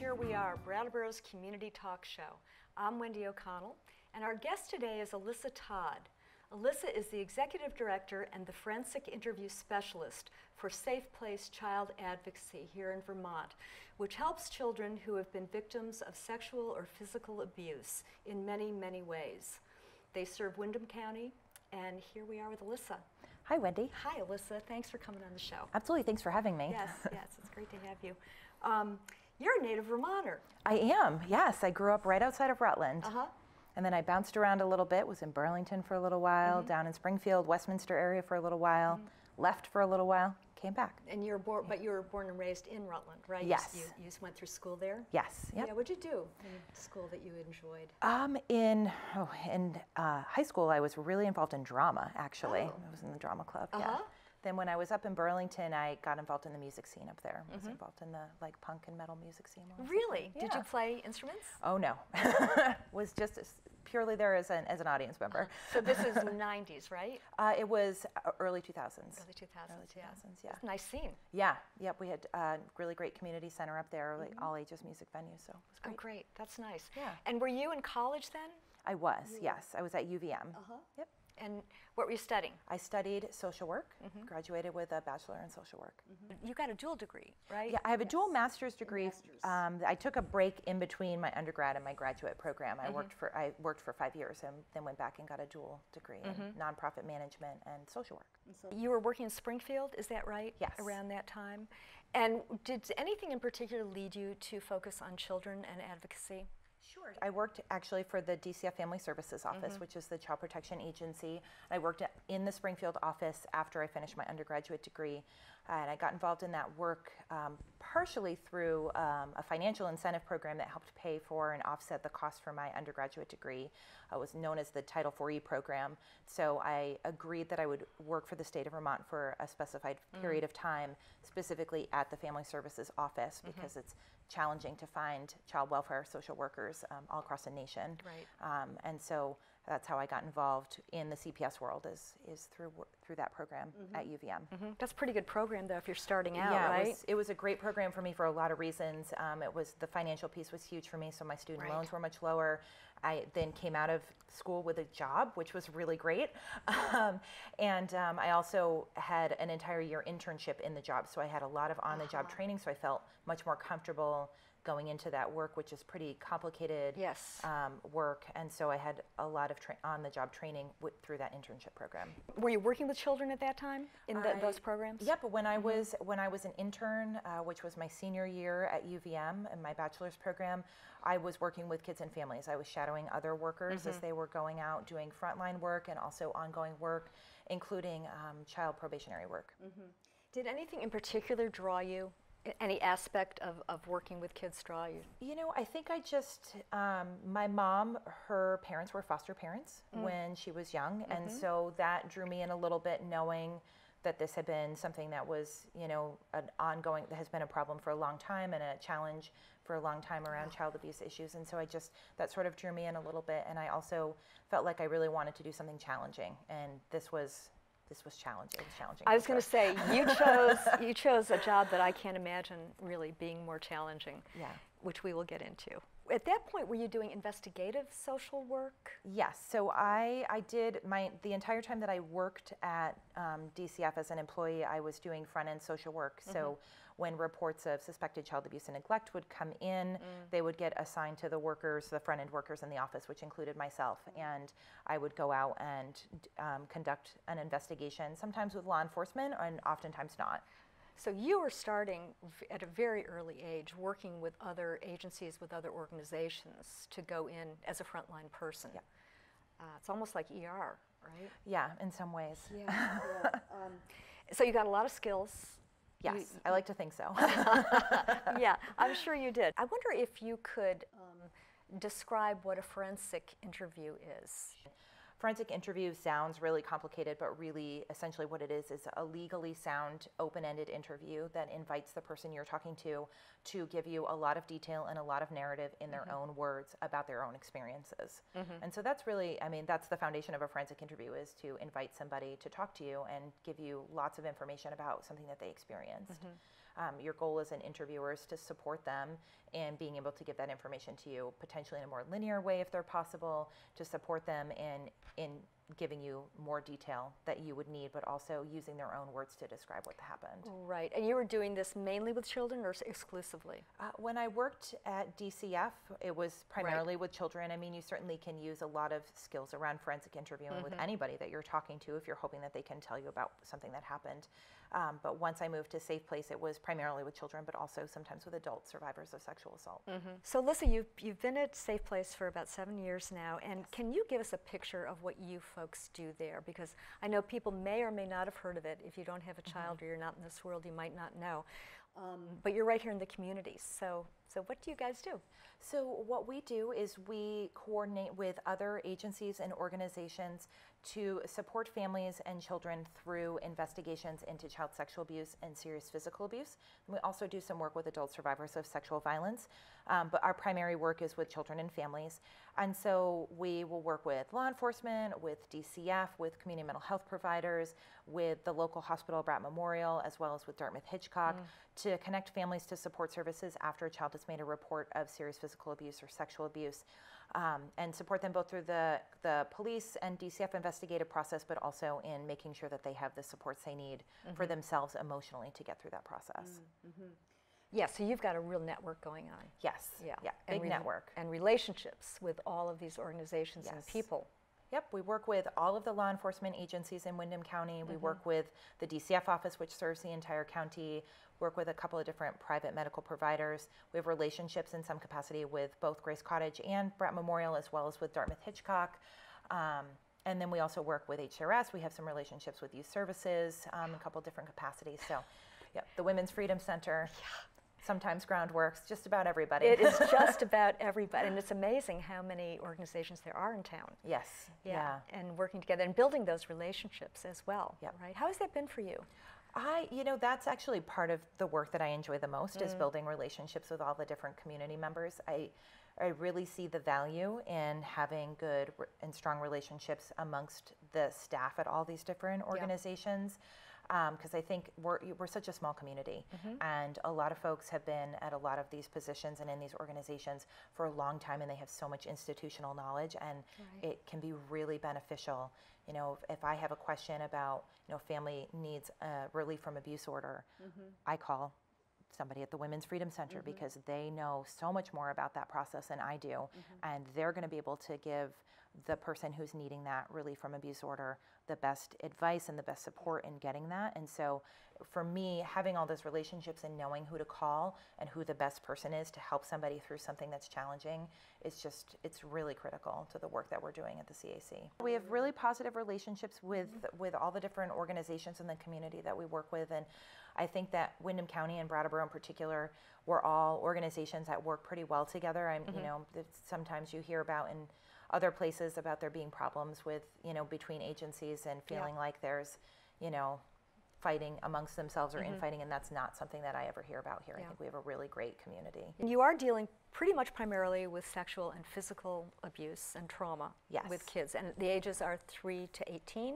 here we are, Brattleboro's Community Talk Show. I'm Wendy O'Connell, and our guest today is Alyssa Todd. Alyssa is the Executive Director and the Forensic Interview Specialist for Safe Place Child Advocacy here in Vermont, which helps children who have been victims of sexual or physical abuse in many, many ways. They serve Windham County, and here we are with Alyssa. Hi, Wendy. Hi, Alyssa. Thanks for coming on the show. Absolutely. Thanks for having me. Yes, it's great to have you. You're a native Vermonter. I am, yes. I grew up right outside of Rutland. And then I bounced around a little bit, was in Burlington for a little while, down in Springfield, Westminster area for a little while, left for a little while, came back. And you were born and raised in Rutland, right? Yes. You went through school there? Yes. Yep. Yeah, what'd you do in school that you enjoyed? In high school, I was really involved in drama, actually. I was in the drama club, yeah. Then when I was up in Burlington, I got involved in the music scene up there. I was involved in the punk and metal music scene. Really? Yeah. Did you play instruments? Oh no, was just purely there as an audience member. So this is 90s, right? It was early 2000s. Early 2000s, yeah. It's a nice scene. Yeah, yep. We had a really great community center up there, like all ages music venue. So it was great. Oh, great. That's nice. Yeah. And were you in college then? I was. Yes, I was at UVM. Yep. And what were you studying? I studied social work, graduated with a bachelor in social work. You got a dual degree, right? Yeah, I have a dual master's degree. I took a break in between my undergrad and my graduate program. I worked for 5 years and then went back and got a dual degree in nonprofit management and social work. You were working in Springfield, is that right? Yes. Around that time. And did anything in particular lead you to focus on children and advocacy? Sure. I worked actually for the DCF Family Services Office, which is the Child Protection Agency. I worked in the Springfield office after I finished my undergraduate degree, and I got involved in that work partially through a financial incentive program that helped pay for and offset the cost for my undergraduate degree. It was known as the Title IV program. So I agreed that I would work for the state of Vermont for a specified period of time, specifically at the Family Services Office, because it's challenging to find child welfare social workers all across the nation. Right. And so that's how I got involved in the CPS world is through that program at UVM. That's a pretty good program though if you're starting out, yeah, right? It was a great program for me for a lot of reasons. The financial piece was huge for me, so my student loans were much lower. I then came out of school with a job, which was really great. I also had an entire year internship in the job, so I had a lot of on-the-job training, so I felt much more comfortable going into that work, which is pretty complicated work, and so I had a lot of on-the-job training through that internship program. Were you working with children at that time in those programs? Yep. When I was an intern, which was my senior year at UVM in my bachelor's program, I was working with kids and families. I was shadowing other workers as they were going out doing frontline work and also ongoing work, including child probationary work. Did anything in particular draw you? Any aspect of working with kids draw you? You know, I think I just, my mom, her parents were foster parents when she was young, and so that drew me in a little bit, knowing that this had been something that was, you know, an ongoing, that has been a problem for a long time and a challenge for a long time around child abuse issues, and so that sort of drew me in a little bit, and I also felt like I really wanted to do something challenging, and this was challenging. It was challenging. I was going to say, you chose a job that I can't imagine really being more challenging, which we will get into. At that point, were you doing investigative social work? Yes. So I did the entire time that I worked at DCF as an employee, I was doing front-end social work. So when reports of suspected child abuse and neglect would come in, they would get assigned to the workers, the front-end workers in the office, which included myself. And I would go out and conduct an investigation, sometimes with law enforcement and oftentimes not. So you were starting at a very early age, working with other agencies, with other organizations to go in as a frontline person. Yeah. It's almost like ER, right? Yeah, in some ways. Yeah. So you got a lot of skills. Yes, I like to think so. Yeah, I'm sure you did. I wonder if you could describe what a forensic interview is. forensic interview sounds really complicated, but really essentially what it is a legally sound, open-ended interview that invites the person you're talking to give you a lot of detail and a lot of narrative in their own words about their own experiences. And so that's really, I mean, that's the foundation of a forensic interview, is to invite somebody to talk to you and give you lots of information about something that they experienced. Your goal as an interviewer is to support them in being able to give that information to you, potentially in a more linear way if they're possible, to support them in giving you more detail that you would need, but also using their own words to describe what happened. Right. And you were doing this mainly with children or exclusively? When I worked at DCF, it was primarily with children. I mean, you certainly can use a lot of skills around forensic interviewing with anybody that you're talking to if you're hoping that they can tell you about something that happened. But once I moved to Safe Place, it was primarily with children, but also sometimes with adult survivors of sexual assault. So Alyssa, you've been at Safe Place for about 7 years now, and can you give us a picture of what you folks do there? Because I know people may or may not have heard of it. If you don't have a child or you're not in this world, you might not know. But you're right here in the community. So what do you guys do? So what we do is we coordinate with other agencies and organizations to support families and children through investigations into child sexual abuse and serious physical abuse. And we also do some work with adult survivors of sexual violence, but our primary work is with children and families. And so we will work with law enforcement, with DCF, with community mental health providers, with the local hospital, Bratt Memorial, as well as with Dartmouth Hitchcock, to connect families to support services after a child has made a report of serious physical abuse or sexual abuse, and support them both through the police and DCF investigative process, but also in making sure that they have the supports they need for themselves emotionally to get through that process. Yeah, so you've got a real network going on. Yes, yeah, And big network. And relationships with all of these organizations and people. Yep, we work with all of the law enforcement agencies in Windham County. We work with the DCF office, which serves the entire county, work with a couple of different private medical providers. We have relationships in some capacity with both Grace Cottage and Bratt Memorial, as well as with Dartmouth Hitchcock. And then we also work with HRS. We have some relationships with youth services, a couple different capacities. So, yeah, the Women's Freedom Center. Sometimes Groundworks, just about everybody. It is just about everybody, and it's amazing how many organizations there are in town. Yes, yeah. And working together and building those relationships as well, right? How has that been for you? You know, that's actually part of the work that I enjoy the most, is building relationships with all the different community members. I really see the value in having good and strong relationships amongst the staff at all these different organizations. Because I think we're such a small community, and a lot of folks have been at a lot of these positions and in these organizations for a long time, and they have so much institutional knowledge, and it can be really beneficial. You know, if I have a question about, you know, family needs relief from abuse order, I call somebody at the Women's Freedom Center because they know so much more about that process than I do, and they're going to be able to give the person who's needing that relief from abuse order the best advice and the best support in getting that. And so for me, having all those relationships and knowing who to call and who the best person is to help somebody through something that's challenging is just, it's really critical to the work that we're doing at the CAC. We have really positive relationships with all the different organizations in the community that we work with, and I think that Windham County and Brattleboro in particular, we're all organizations that work pretty well together. You know, sometimes you hear about in other places about there being problems with, you know, between agencies and feeling like there's, you know, fighting amongst themselves or infighting, and that's not something that I ever hear about here. I think we have a really great community. And you are dealing pretty much primarily with sexual and physical abuse and trauma with kids, and the ages are 3 to 18?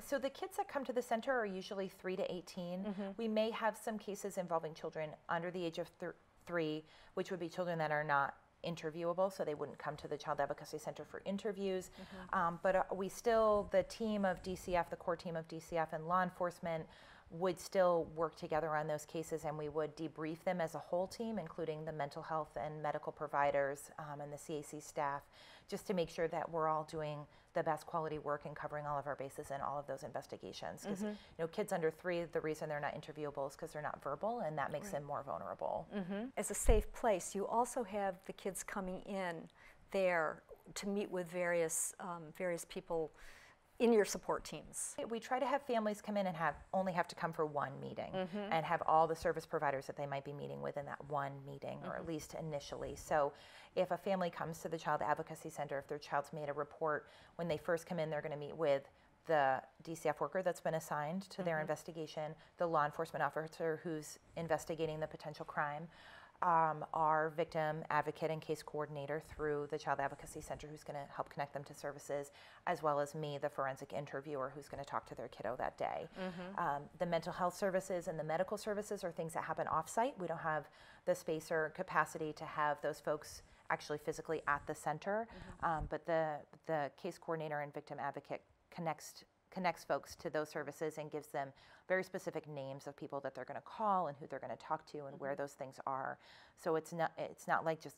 So the kids that come to the center are usually 3 to 18. We may have some cases involving children under the age of 3, which would be children that are not interviewable, so they wouldn't come to the Child Advocacy Center for interviews. But we still, the team of DCF, the core team of DCF and law enforcement would still work together on those cases, and we would debrief them as a whole team, including the mental health and medical providers and the CAC staff, just to make sure that we're all doing the best quality work and covering all of our bases in all of those investigations. Because you know, kids under 3, the reason they're not interviewable is because they're not verbal, and that makes them more vulnerable. As a safe place, you also have the kids coming in there to meet with various people in your support teams? We try to have families come in and only have to come for one meeting and have all the service providers that they might be meeting with in that one meeting, or at least initially. So if a family comes to the Child Advocacy Center, if their child's made a report, when they first come in, they're going to meet with the DCF worker that's been assigned to their investigation, the law enforcement officer who's investigating the potential crime, our victim advocate and case coordinator through the Child Advocacy Center who's going to help connect them to services, as well as me, the forensic interviewer, who's going to talk to their kiddo that day. The mental health services and the medical services are things that happen off-site. We don't have the space or capacity to have those folks actually physically at the center, but the case coordinator and victim advocate connects folks to those services and gives them very specific names of people that they're going to call and who they're going to talk to and where those things are. So it's not like just,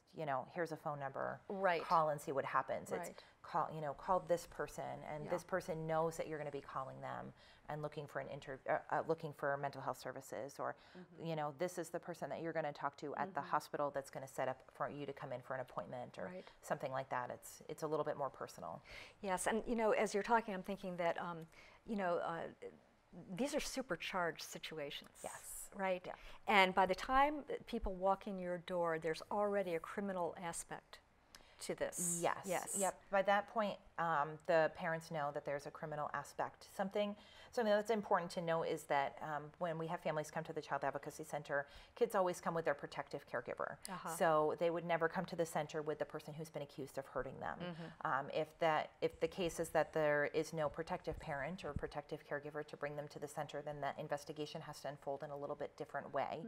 here's a phone number, call and see what happens. It's call this person, and this person knows that you're going to be calling them and looking for looking for mental health services, or this is the person that you're going to talk to at the hospital that's going to set up for you to come in for an appointment, or something like that. It's a little bit more personal. Yes, and as you're talking, I'm thinking that these are supercharged situations. Yes. Right? Yeah. And by the time people walk in your door, there's already a criminal aspect to this. Yes. Yes. Yep. By that point, the parents know that there's a criminal aspect. Something that's important to know is that when we have families come to the Child Advocacy Center, kids always come with their protective caregiver. So they would never come to the center with the person who's been accused of hurting them. If the case is that there is no protective parent or protective caregiver to bring them to the center, then that investigation has to unfold in a little bit different way.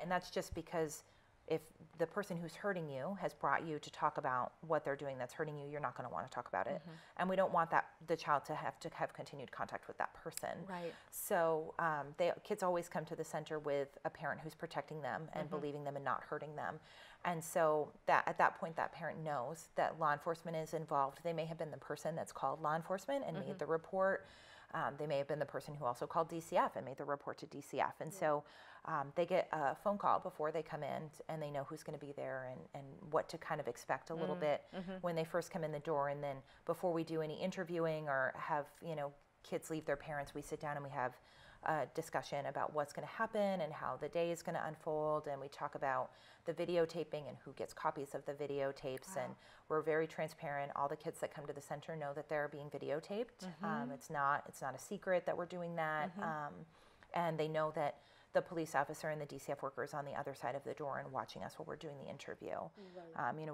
And that's just because if the person who's hurting you has brought you to talk about what they're doing that's hurting you, you're not going to want to talk about it. And we don't want the child to have continued contact with that person. Right. So kids always come to the center with a parent who's protecting them and believing them and not hurting them. And so at that point, that parent knows that law enforcement is involved. They may have been the person that's called law enforcement and made the report. They may have been the person who also called DCF and made the report to DCF. And so they get a phone call before they come in, and they know who's going to be there and what to kind of expect a little bit when they first come in the door. And then before we do any interviewing or have kids leave their parents, we sit down and we have a discussion about what's going to happen and how the day is going to unfold. And we talk about the videotaping and who gets copies of the videotapes. And we're very transparent. All the kids that come to the center know that they're being videotaped. It's not a secret that we're doing that. And they know that the police officer and the DCF worker is on the other side of the door and watching us while we're doing the interview.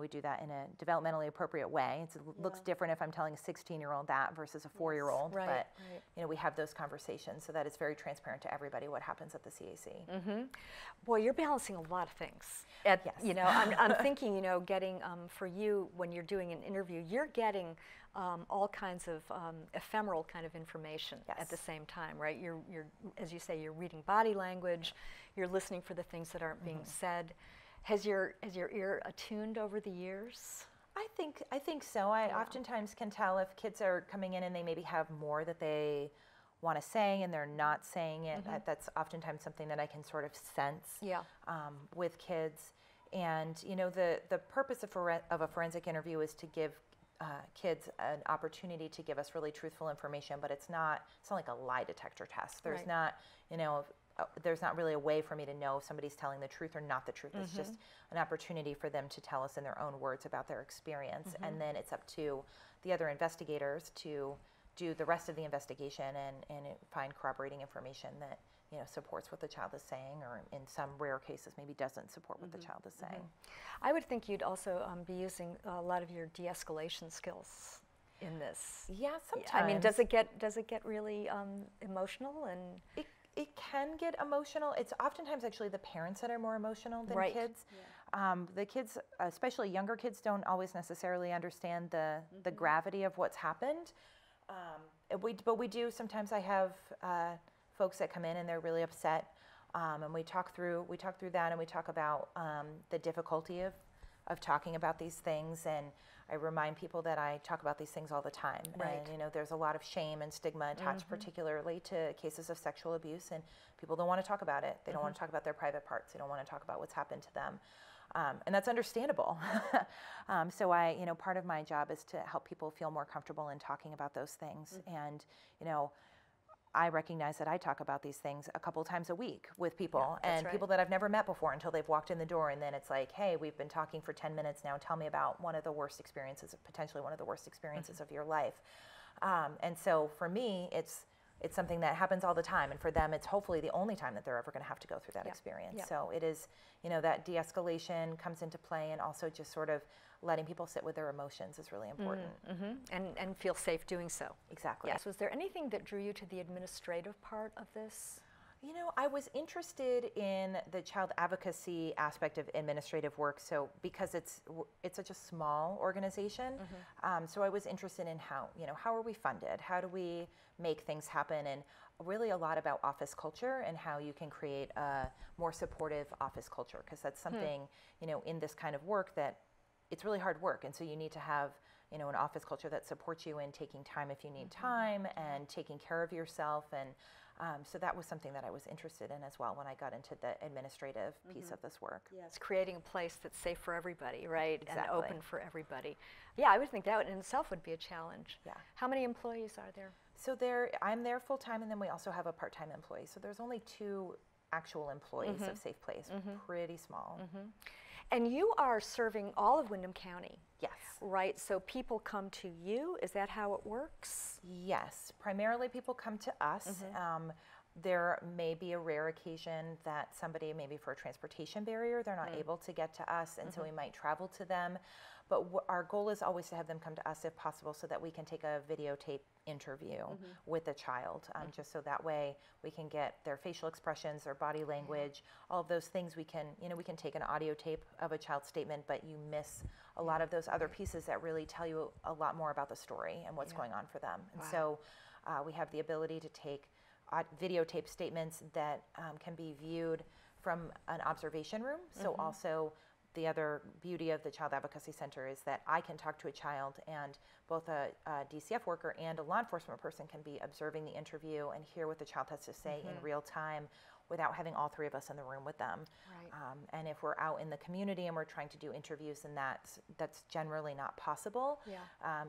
We do that in a developmentally appropriate way. It looks different if I'm telling a 16-year-old that versus a 4-year-old, but we have those conversations so that it's very transparent to everybody what happens at the CAC. Boy, you're balancing a lot of things. I'm thinking, getting for you when you're doing an interview, you're getting all kinds of ephemeral kind of information at the same time, right? You're, as you say, you're reading body language, you're listening for the things that aren't being said. Has your ear attuned over the years? I think so. I oftentimes can tell if kids are coming in and they maybe have more that they want to say and they're not saying it. That's oftentimes something that I can sort of sense with kids. And the purpose of a forensic interview is to give kids an opportunity to give us really truthful information, but it's not like a lie detector test. There's not, there's not really a way for me to know if somebody's telling the truth or not the truth. It's just an opportunity for them to tell us in their own words about their experience. And then it's up to the other investigators to do the rest of the investigation and find corroborating information that supports what the child is saying, or in some rare cases maybe doesn't support what the child is saying. I would think you'd also be using a lot of your de-escalation skills in this. Yeah, sometimes. I mean, does it get really emotional? And it can get emotional. It's oftentimes actually the parents that are more emotional than kids. The kids, especially younger kids, don't always necessarily understand the gravity of what's happened. But we do. Sometimes I have folks that come in and they're really upset, and we talk through that, and we talk about the difficulty of talking about these things. And I remind people that I talk about these things all the time. And there's a lot of shame and stigma attached, particularly to cases of sexual abuse, and people don't want to talk about it. They don't want to talk about their private parts. They don't want to talk about what's happened to them. And that's understandable. So part of my job is to help people feel more comfortable in talking about those things. And, I recognize that I talk about these things a couple times a week with people, and people that I've never met before until they've walked in the door. And then it's like, hey, we've been talking for 10 minutes now. Tell me about one of the worst experiences, potentially one of the worst experiences of your life. And so for me, it's something that happens all the time. And for them, it's hopefully the only time that they're ever going to have to go through that experience. So it is, that de-escalation comes into play, and also just sort of letting people sit with their emotions is really important. And feel safe doing so. Exactly. Yes. Was there anything that drew you to the administrative part of this? I was interested in the child advocacy aspect of administrative work, so because it's such a small organization, so I was interested in how are we funded? How do we make things happen? And really a lot about office culture and how you can create a more supportive office culture, because that's something, in this kind of work that it's really hard work, and so you need to have an office culture that supports you in taking time if you need time, and taking care of yourself. And so that was something that I was interested in as well when I got into the administrative piece of this work. Yes, creating a place that's safe for everybody, right? Exactly. And open for everybody. Yeah, I would think that in itself would be a challenge. Yeah. How many employees are there? So I'm there full time, and then we also have a part-time employee. So there's only 2 actual employees of Safe Place. Pretty small. And you are serving all of Windham County. Yes. Right, so people come to you. Is that how it works? Yes, primarily people come to us. There may be a rare occasion that somebody, maybe for a transportation barrier, they're not able to get to us, and so we might travel to them. But our goal is always to have them come to us if possible, so that we can take a videotape interview with the child, just so that way we can get their facial expressions, their body language, all of those things. We can take an audio tape of a child's statement, but you miss a lot of those other pieces that really tell you a lot more about the story and what's going on for them. And so we have the ability to take videotape statements that can be viewed from an observation room. So also, the other beauty of the Child Advocacy Center is that I can talk to a child, and both a DCF worker and a law enforcement person can be observing the interview and hear what the child has to say in real time, without having all 3 of us in the room with them. Right. And if we're out in the community and we're trying to do interviews, then that's generally not possible,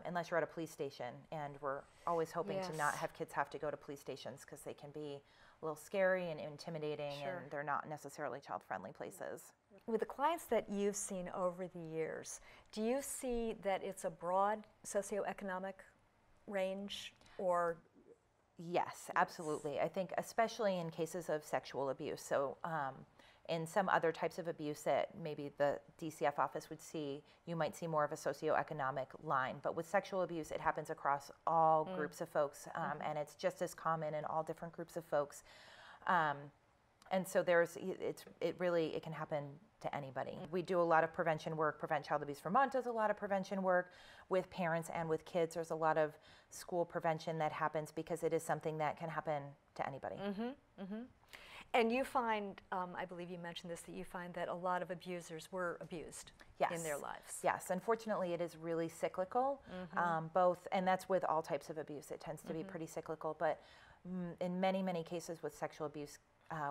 unless you're at a police station. And we're always hoping to not have kids have to go to police stations, because they can be a little scary and intimidating, and they're not necessarily child-friendly places. With the clients that you've seen over the years, do you see that it's a broad socioeconomic range, or? Yes, absolutely. I think especially in cases of sexual abuse. So in some other types of abuse that maybe the DCF office would see, you might see more of a socioeconomic line. But with sexual abuse, it happens across all groups of folks, and it's just as common in all different groups of folks. And so it can happen to anybody. We do a lot of prevention work. Prevent Child Abuse Vermont does a lot of prevention work with parents and with kids. There's a lot of school prevention that happens, because it is something that can happen to anybody. And you find, I believe you mentioned this, that you find that a lot of abusers were abused in their lives. Yes, unfortunately it is really cyclical, both, and that's with all types of abuse. It tends to be pretty cyclical, but in many, many cases with sexual abuse,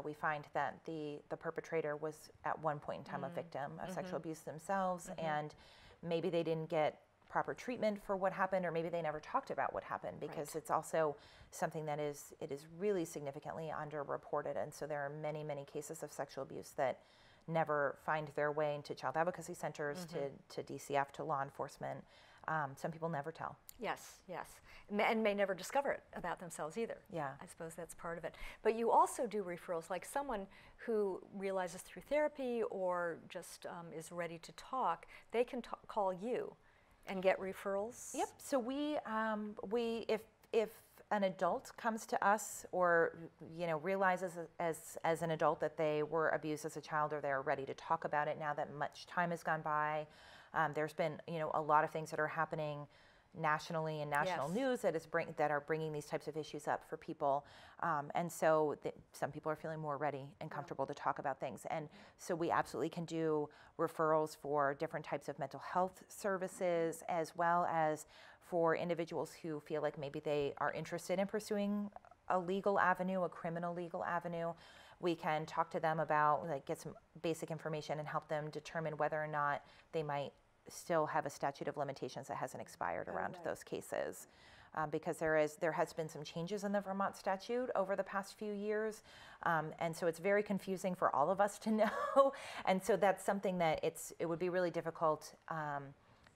we find that the perpetrator was at one point in time a victim of sexual abuse themselves, and maybe they didn't get proper treatment for what happened, or maybe they never talked about what happened, because it's also something that is really significantly underreported. And so there are many, many cases of sexual abuse that never find their way into child advocacy centers, to DCF, to law enforcement. Some people never tell. Yes, and may never discover it about themselves either. Yeah. I suppose that's part of it. But you also do referrals, like someone who realizes through therapy or just is ready to talk, they can call you and get referrals? Yep. So we if an adult comes to us, or realizes as an adult that they were abused as a child, or they're ready to talk about it now that much time has gone by, there's been a lot of things that are happening nationally in national news that are bringing these types of issues up for people, and so some people are feeling more ready and comfortable to talk about things. And so we absolutely can do referrals for different types of mental health services, as well as for individuals who feel like maybe they are interested in pursuing a legal avenue, a criminal legal avenue. We can talk to them about, like, get some basic information and help them determine whether or not they might still have a statute of limitations that hasn't expired around those cases. Because there has been some changes in the Vermont statute over the past few years, and so it's very confusing for all of us to know. And so that's something that it would be really difficult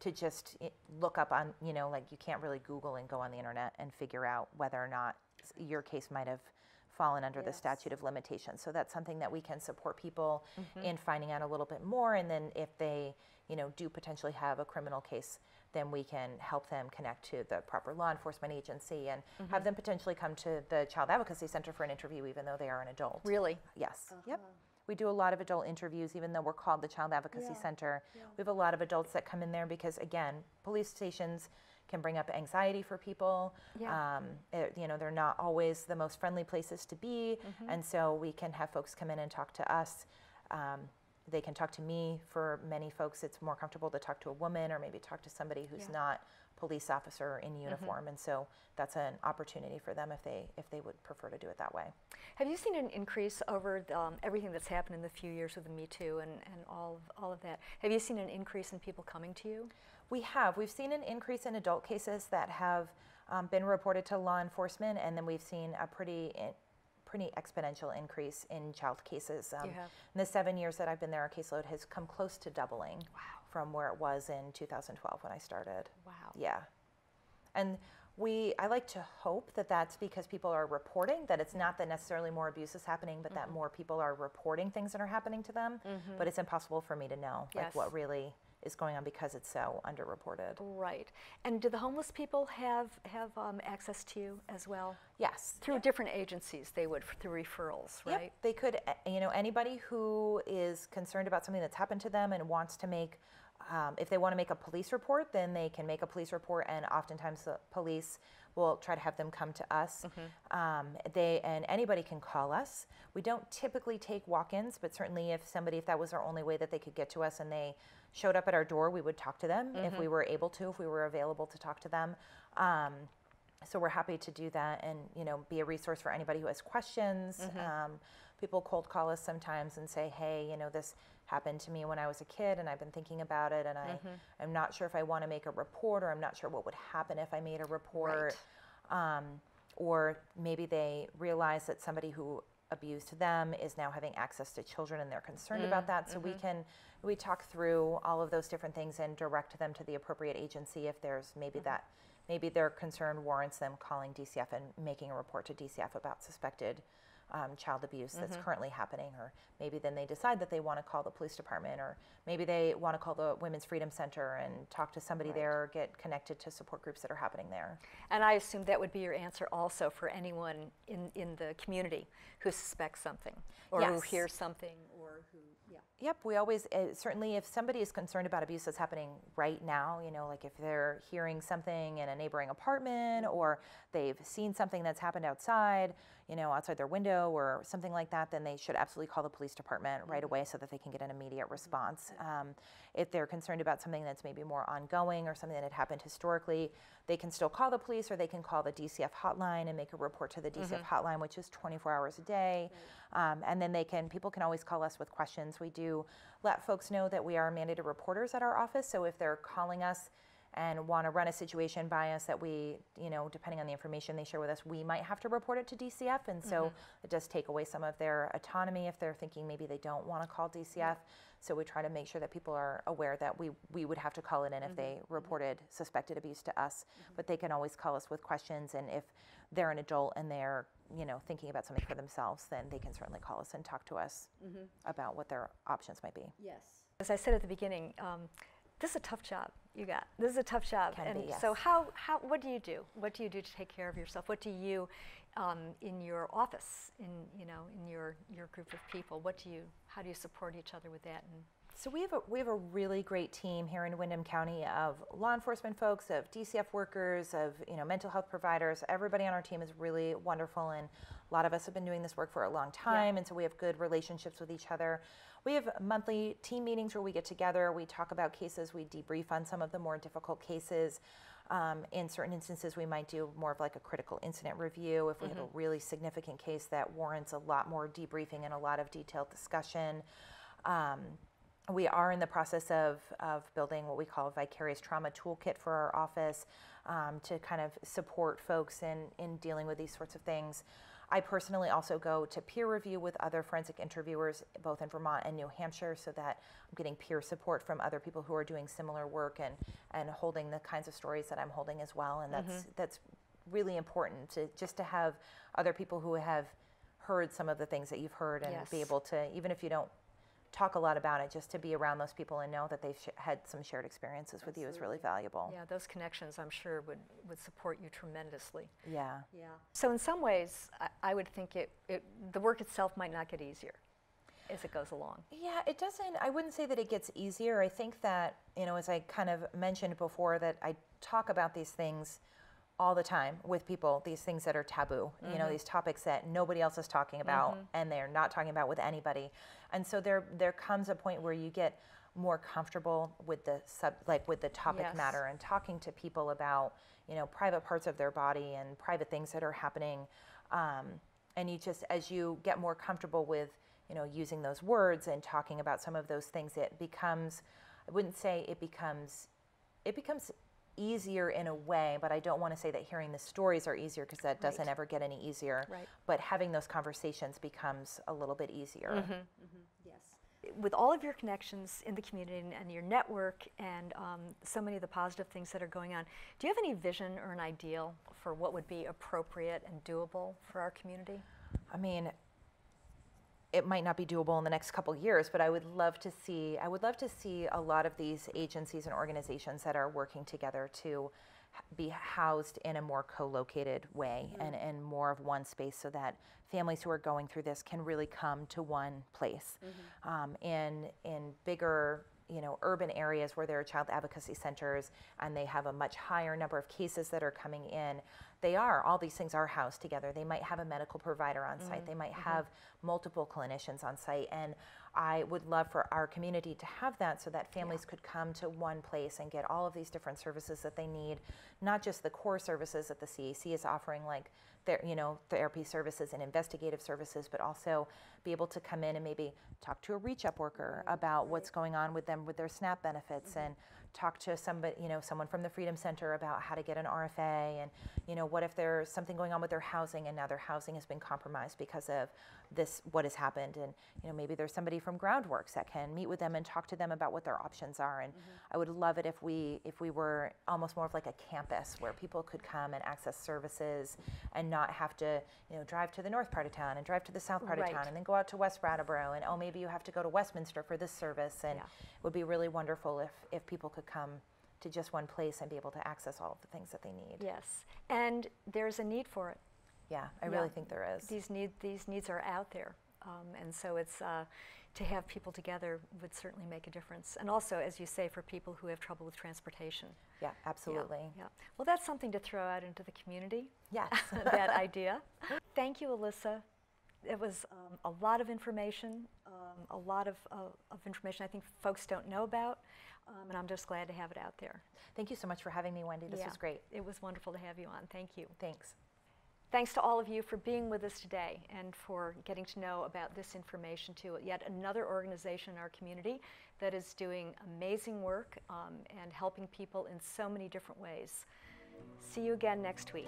to just look up on, like, you can't really Google and go on the internet and figure out whether or not your case might have fallen under the statute of limitations. So that's something that we can support people in finding out a little bit more, and then if they do potentially have a criminal case, then we can help them connect to the proper law enforcement agency and have them potentially come to the Child Advocacy Center for an interview, even though they are an adult. Really? Yes. Yep. We do a lot of adult interviews, even though we're called the Child Advocacy Center. We have a lot of adults that come in there because, again, police stations can bring up anxiety for people. They're not always the most friendly places to be, and so we can have folks come in and talk to us. They can talk to me. For many folks, it's more comfortable to talk to a woman or maybe talk to somebody who's not police officer in uniform, and so that's an opportunity for them if they would prefer to do it that way. Have you seen an increase over everything that's happened in the few years with the Me Too and all of that? Have you seen an increase in people coming to you? We have. We've seen an increase in adult cases that have been reported to law enforcement, and then we've seen a pretty exponential increase in child cases. In the 7 years that I've been there, our caseload has come close to doubling from where it was in 2012 when I started. Wow. Yeah. And I like to hope that that's because people are reporting, that it's not that necessarily more abuse is happening, but that more people are reporting things that are happening to them. But it's impossible for me to know like what really is going on because it's so underreported. Right. And do the homeless people have access to you as well? Yes. Through different agencies, they would, through referrals, right? Yep. They could, anybody who is concerned about something that's happened to them and wants to make, if they want to make a police report, then they can make a police report, and oftentimes the police will try to have them come to us. And anybody can call us. We don't typically take walk-ins, but certainly if that was our only way that they could get to us and they showed up at our door, we would talk to them if we were able to, if we were available to talk to them. So we're happy to do that and, be a resource for anybody who has questions. People cold call us sometimes and say, hey, this happened to me when I was a kid and I've been thinking about it, and I'm not sure if I want to make a report, or I'm not sure what would happen if I made a report. Or maybe they realize that somebody who abused them is now having access to children and they're concerned about that. So we talk through all of those different things and direct them to the appropriate agency if there's maybe their concern warrants them calling DCF and making a report to DCF about suspected child abuse that's currently happening, or maybe then they decide that they want to call the police department, or maybe they want to call the Women's Freedom Center and talk to somebody there, or get connected to support groups that are happening there. And I assume that would be your answer also for anyone in the community who suspects something, or who hears something, or who, Yep, we always, certainly if somebody is concerned about abuse that's happening right now, like if they're hearing something in a neighboring apartment, or they've seen something that's happened outside, outside their window or something like that, then they should absolutely call the police department right away so that they can get an immediate response. If they're concerned about something that's maybe more ongoing or something that had happened historically, they can still call the police, or they can call the DCF hotline and make a report to the DCF hotline, which is 24 hours a day. And then people can always call us with questions. We do let folks know that we are mandated reporters at our office, so if they're calling us and want to run a situation by us that we, depending on the information they share with us, we might have to report it to DCF, and so it does take away some of their autonomy if they're thinking maybe they don't want to call DCF. So we try to make sure that people are aware that we would have to call it in if they reported suspected abuse to us, but they can always call us with questions, and if they're an adult and they're thinking about something for themselves, then they can certainly call us and talk to us about what their options might be. Yes. As I said at the beginning, this is a tough job you got. This is a tough job. Can be, yes. So what do you do? What do you do to take care of yourself? What do you, in your office, in your group of people, how do you support each other with that? And so we have a really great team here in Windham County of law enforcement folks, of DCF workers, of mental health providers. Everybody on our team is really wonderful, and a lot of us have been doing this work for a long time, and so we have good relationships with each other. We have monthly team meetings where we get together, we talk about cases, we debrief on some of the more difficult cases. In certain instances, we might do more of like a critical incident review if we have a really significant case that warrants a lot more debriefing and a lot of detailed discussion. We are in the process of building what we call a vicarious trauma toolkit for our office to kind of support folks in dealing with these sorts of things. I personally also go to peer review with other forensic interviewers, both in Vermont and New Hampshire, so that I'm getting peer support from other people who are doing similar work and holding the kinds of stories that I'm holding as well. And that's really important to have other people who have heard some of the things that you've heard and be able to, even if you don't talk a lot about it, just to be around those people and know that they've had some shared experiences with you is really valuable. Yeah, those connections I'm sure would support you tremendously. Yeah. Yeah. So in some ways, I would think the work itself might not get easier as it goes along. Yeah, it doesn't, I wouldn't say that it gets easier. I think that, as I kind of mentioned before, that I talk about these things all the time with people, these things that are taboo, these topics that nobody else is talking about and they're not talking about with anybody. And so there comes a point where you get more comfortable with the topic matter and talking to people about, private parts of their body and private things that are happening. And you just, as you get more comfortable with, using those words and talking about some of those things, it becomes, I wouldn't say it becomes easier in a way, but I don't want to say that hearing the stories are easier, because that doesn't ever get any easier. Right. But having those conversations becomes a little bit easier. Yes. With all of your connections in the community and your network and so many of the positive things that are going on, do you have any vision or an ideal for what would be appropriate and doable for our community? I mean, it might not be doable in the next couple of years, but I would love to see a lot of these agencies and organizations that are working together to be housed in a more co-located way and more of one space, so that families who are going through this can really come to one place. In bigger, urban areas where there are child advocacy centers and they have a much higher number of cases that are coming in, all these things are housed together. They might have a medical provider on site. They might have multiple clinicians on site. And I would love for our community to have that, so that families could come to one place and get all of these different services that they need, not just the core services that the CAC is offering, like therapy services and investigative services, but also be able to come in and maybe talk to a reach-up worker about what's going on with them with their SNAP benefits, and talk to somebody, someone from the Freedom Center about how to get an RFA, and what if there's something going on with their housing and now their housing has been compromised because of this, what has happened, and maybe there's somebody from Groundworks that can meet with them and talk to them about what their options are. And I would love it if we were almost more of like a campus where people could come and access services and not have to drive to the north part of town and drive to the south part of town and then go out to West Brattleboro, and maybe you have to go to Westminster for this service. And it would be really wonderful if people could come to just one place and be able to access all of the things that they need. Yes, and there's a need for it. Yeah, I really think there is. These needs are out there, and so it's to have people together would certainly make a difference. And also, as you say, for people who have trouble with transportation. Yeah, absolutely. Yeah. Well, that's something to throw out into the community. Yes. That idea. Thank you, Alyssa. It was a lot of information, a lot of information I think folks don't know about, and I'm just glad to have it out there. Thank you so much for having me, Wendy. This was great. It was wonderful to have you on. Thank you. Thanks. Thanks to all of you for being with us today and for getting to know about this information too. Yet another organization in our community that is doing amazing work and helping people in so many different ways. See you again next week.